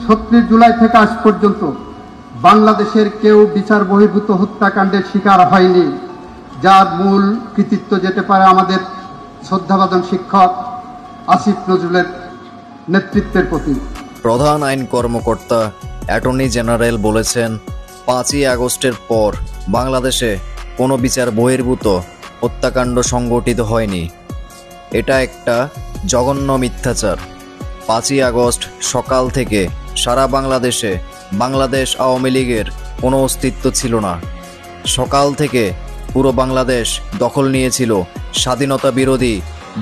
36 জুলাই থেকে আজ পর্যন্ত বাংলাদেশের কেউ বিচার বহির্ভূত হত্যাকাণ্ডের শিকার হয়নি, যার মূল কৃতিত্ব যেতে পারে আমাদের শ্রদ্ধাভাজন শিক্ষক আসিফ নজরুলের নেতৃত্বের প্রতি। প্রধান আইন কর্মকর্তা অ্যাটর্নি জেনারেল বলেছেন, 5ই আগস্টের পর বাংলাদেশে কোনো বিচার বহির্ভূত হত্যাকাণ্ড সংগঠিত হয়নি। এটা একটা জঘন্য মিথ্যাচার। 5ই আগস্ট সকাল থেকে সারা বাংলাদেশে বাংলাদেশ আওয়ামী লীগের কোনো অস্তিত্ব ছিল না। সকাল থেকে পুরো বাংলাদেশ দখল নিয়েছিল স্বাধীনতা বিরোধী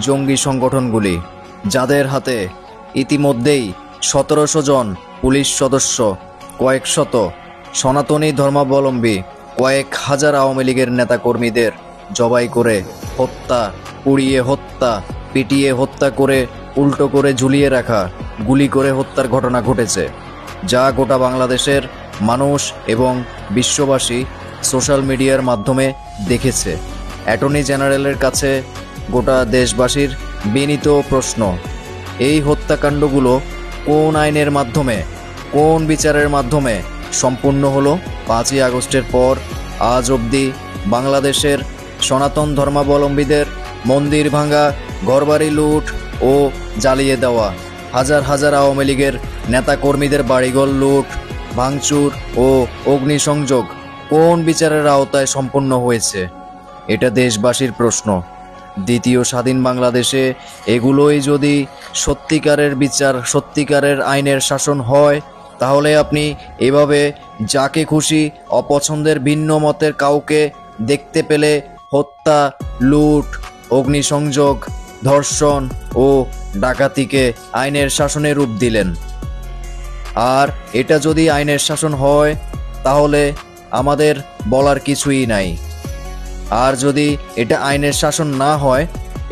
জঙ্গি সংগঠনগুলি, যাদের হাতে ইতিমধ্যেই 1700 জন পুলিশ সদস্য, কয়েক শত সনাতনী ধর্মাবলম্বী, কয়েক হাজার আওয়ামী লীগের নেতাকর্মীদের জবাই করে হত্যা, পুড়িয়ে হত্যা, পিটিয়ে হত্যা করে উল্টো করে ঝুলিয়ে রাখা, গুলি করে হত্যার ঘটনা ঘটেছে, যা গোটা বাংলাদেশের মানুষ এবং বিশ্ববাসী সোশ্যাল মিডিয়ার মাধ্যমে দেখেছে। অ্যাটর্নি জেনারেলের কাছে গোটা দেশবাসীর বিনীত প্রশ্ন, এই হত্যাকাণ্ডগুলো কোন আইনের মাধ্যমে, কোন বিচারের মাধ্যমে সম্পূর্ণ হলো? 5ই আগস্টের পর আজ অবধি বাংলাদেশের সনাতন ধর্মাবলম্বীদের মন্দির ভাঙা, ঘরবাড়ি লুট ও জ্বালিয়ে দেওয়া, হাজার হাজার আওয়ামী লীগের নেতাকর্মীদের বাড়িঘর লুট, ভাঙচুর ও অগ্নিসংযোগ কোন বিচারের আওতায় সম্পন্ন হয়েছে? এটা দেশবাসীর প্রশ্ন। দ্বিতীয় স্বাধীন বাংলাদেশে এগুলোই যদি সত্যিকারের বিচার, সত্যিকারের আইনের শাসন হয়, তাহলে আপনি এভাবে যাকে খুশি অপছন্দের ভিন্ন মতের কাউকে দেখতে পেলে হত্যা, লুট, অগ্নিসংযোগ, ধর্ষণ ও ডাকাতিকে আইনের শাসনে রূপ দিলেন। আর এটা যদি আইনের শাসন হয়, তাহলে আমাদের বলার কিছুই নাই। আর যদি এটা আইনের শাসন না হয়,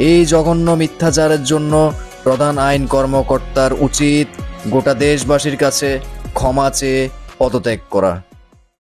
এই জঘন্য মিথ্যাচারের জন্য প্রধান আইন কর্মকর্তার উচিত গোটা দেশবাসীর কাছে ক্ষমা চেয়ে পদত্যাগ করা।